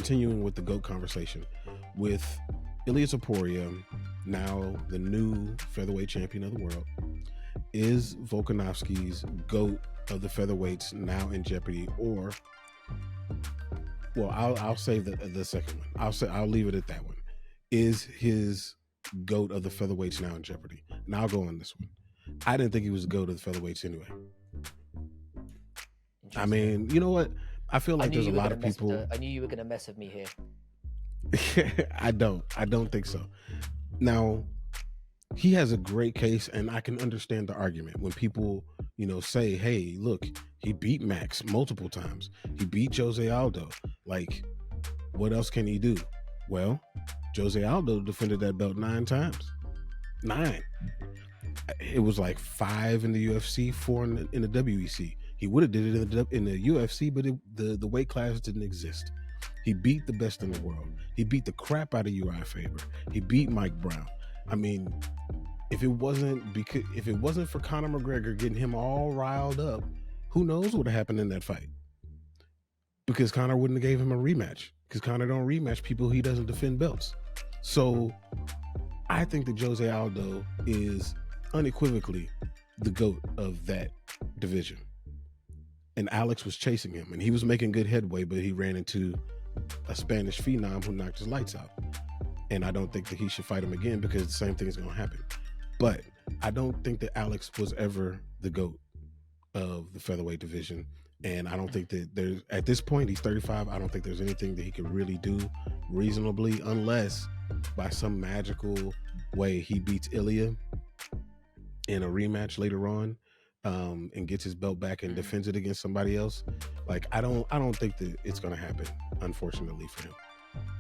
continuing with the GOAT conversation, with Ilia Topuria, now the new featherweight champion of the world, is Volkanovski's GOAT of the featherweights now in jeopardy? Or, well, I'll save the second one. I'll leave it at that one. Is his GOAT of the featherweights now in jeopardy? And I'll go on this one. I didn't think he was the GOAT of the featherweights anyway. I mean, you know what? I feel like there's a lot of people. I knew you were going to mess with me here. I don't think so. Now, he has a great case, and I can understand the argument when people, say, hey, look, he beat Max multiple times. He beat Jose Aldo. Like, what else can he do? Well, Jose Aldo defended that belt 9 times. 9. It was like 5 in the UFC, 4 in the WEC. He would have did it in the UFC, but the weight class didn't exist. He beat the best in the world. He beat the crap out of Uriah Faber. He beat Mike Brown. I mean, if it wasn't for Conor McGregor getting him all riled up, who knows what would have happened in that fight? Because Conor wouldn't have gave him a rematch. Because Conor don't rematch people he doesn't defend belts. So I think that Jose Aldo is unequivocally the GOAT of that division. And Alex was chasing him, and he was making good headway, but he ran into a Spanish phenom who knocked his lights out. And I don't think that he should fight him again, because the same thing is going to happen. But I don't think that Alex was ever the GOAT of the featherweight division. And I don't think that there's, at this point, he's 35. I don't think there's anything that he could really do reasonably, unless by some magical way he beats Ilia in a rematch later on, and gets his belt back and defends it against somebody else. Like, I don't think that it's going to happen, unfortunately for him.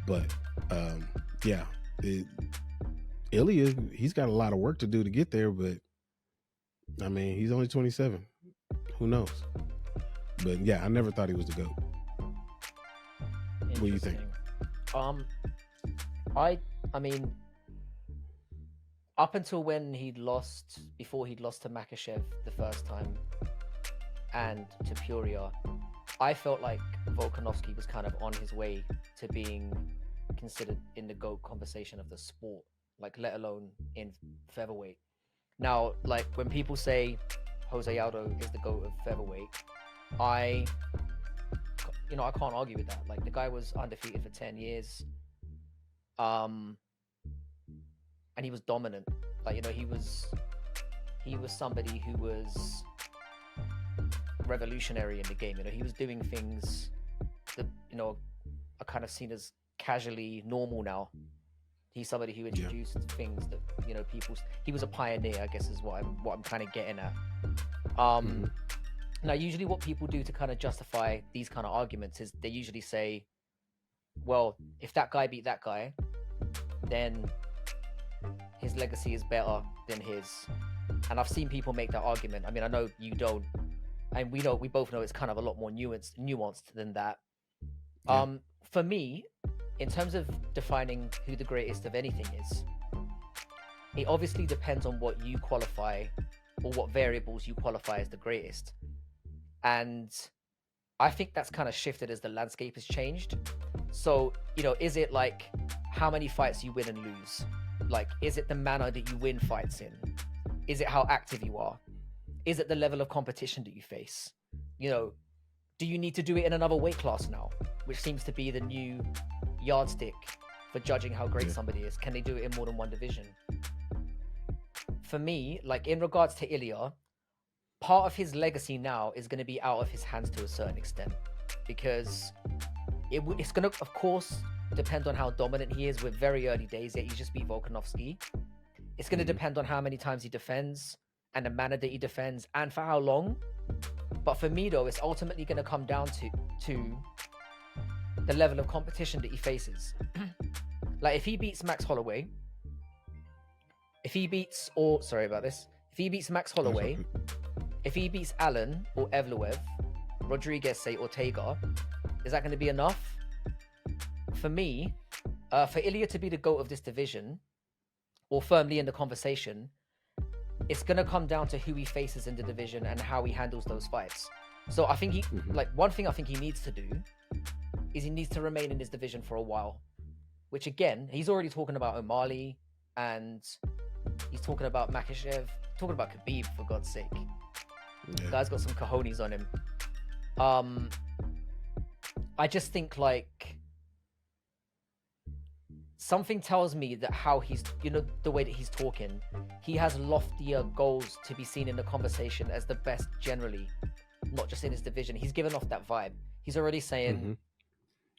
But yeah, Ilia, he's got a lot of work to do to get there. But I mean, he's only 27. Who knows? But yeah, I never thought he was the GOAT. What do you think? I mean, up until before he'd lost to Makhachev the first time and to Puria, I felt like Volkanovski was kind of on his way to being considered in the GOAT conversation of the sport, like, let alone in featherweight. Now, like, when people say Jose Aldo is the GOAT of featherweight, I can't argue with that. Like, the guy was undefeated for 10 years. And he was dominant. Like, he was somebody who was revolutionary in the game. He was doing things that, are kind of seen as casually normal now. He's somebody who introduced things that, he was a pioneer, I guess, is what I'm kind of getting at. Now, usually what people do to kind of justify these kind of arguments is they usually say, well, if that guy beat that guy, then his legacy is better than his. And I've seen people make that argument. I mean, I know you don't, and we both know it's kind of a lot more nuanced than that. Yeah. For me, in terms of defining who the greatest of anything is, it obviously depends on what you qualify, or what variables you qualify as the greatest. And I think that's kind of shifted as the landscape has changed. So, is it like how many fights you win and lose? Like, is it the manner that you win fights in? Is it how active you are? Is it the level of competition that you face? Do you need to do it in another weight class now? Which seems to be the new yardstick for judging how great somebody is. Can they do it in more than one division? For me, like, in regards to Ilia, part of his legacy now is going to be out of his hands to a certain extent, because it's going to, of course, depend on how dominant he is. With very early days, yet he's just beat Volkanovski. It's going to depend on how many times he defends and the manner that he defends and for how long. But for me, though, it's ultimately going to come down to the level of competition that he faces. Like, if he beats Max Holloway, if he beats Max Holloway, if he beats Allen or Evloev, Rodriguez, say Ortega, is that going to be enough? For me, for Ilia to be the GOAT of this division, or firmly in the conversation, it's going to come down to who he faces in the division and how he handles those fights. So I think one thing I think he needs to do is he needs to remain in his division for a while. Which again, he's already talking about O'Malley and he's talking about Makhachev, talking about Khabib, for God's sake. The guy's got some cojones on him. I just think like something tells me that how he's, you know, the way that he's talking, he has loftier goals to be seen in the conversation as the best generally, not just in his division. He's given off that vibe. He's already saying,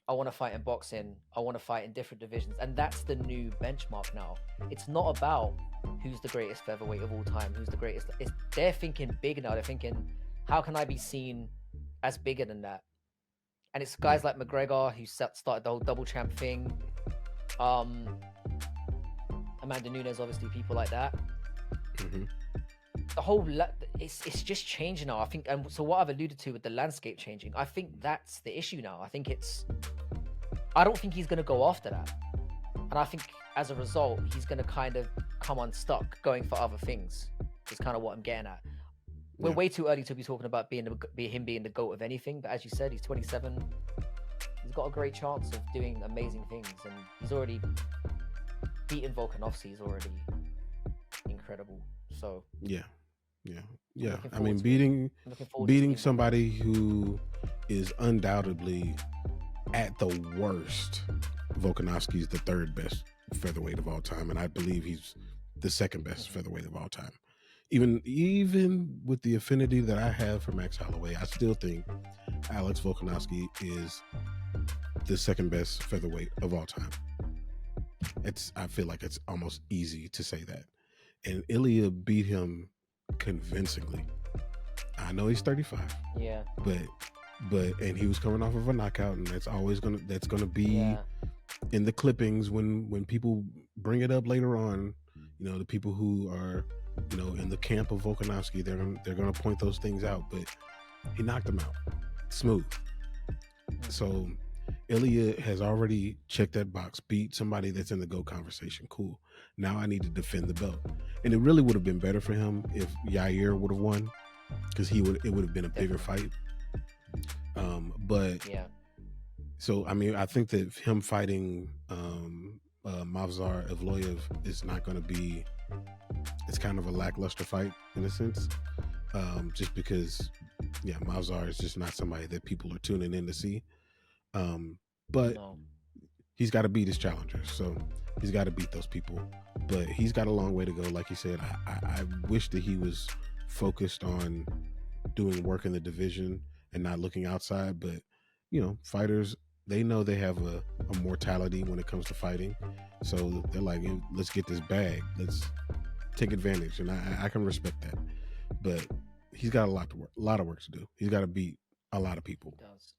I want to fight in boxing. I want to fight in different divisions. And that's the new benchmark now. It's not about who's the greatest featherweight of all time, who's the greatest. They're thinking big now. They're thinking, how can I be seen as bigger than that? And it's guys like McGregor who started the whole double champ thing. Amanda Nunes, obviously, people like that. The whole it's just changing now. I think, and so what I've alluded to with the landscape changing, I think that's the issue now. I don't think he's going to go after that, and I think as a result he's going to kind of come unstuck, going for other things. Is kind of what I'm getting at. We're way too early to be talking about him being the GOAT of anything, but as you said, he's 27. He's got a great chance of doing amazing things, and he's already beaten Volkanovski. Is already incredible. So yeah. I mean, beating somebody who is undoubtedly at the worst. Volkanovski is the third best featherweight of all time, and I believe he's the second best featherweight of all time. Even with the affinity that I have for Max Holloway, I still think Alex Volkanovski is the second best featherweight of all time. I feel like it's almost easy to say that. And Ilya beat him convincingly. I know he's 35. Yeah. But and he was coming off of a knockout, and that's gonna be in the clippings when people bring it up later on. You know, the people who are, you know, in the camp of Volkanovski, they're gonna point those things out. But he knocked him out smooth. So Ilya has already checked that box, beat somebody that's in the GOAT conversation. Cool. Now I need to defend the belt. And it really would have been better for him if Yair would have won, because it would have been a bigger fight. But so I mean, I think that him fighting Mavzar Evloev is not going to be. It's kind of a lackluster fight in a sense, just because Mavzar is just not somebody that people are tuning in to see. But he's got to beat his challengers, so he's got to beat those people. But he's got a long way to go. Like you said, I wish that he was focused on doing work in the division and not looking outside. But you know, fighters, they know they have a mortality when it comes to fighting, so they're like, let's get this bag, let's take advantage, and I can respect that. But he's got a lot of work to do. He's got to beat a lot of people. He does.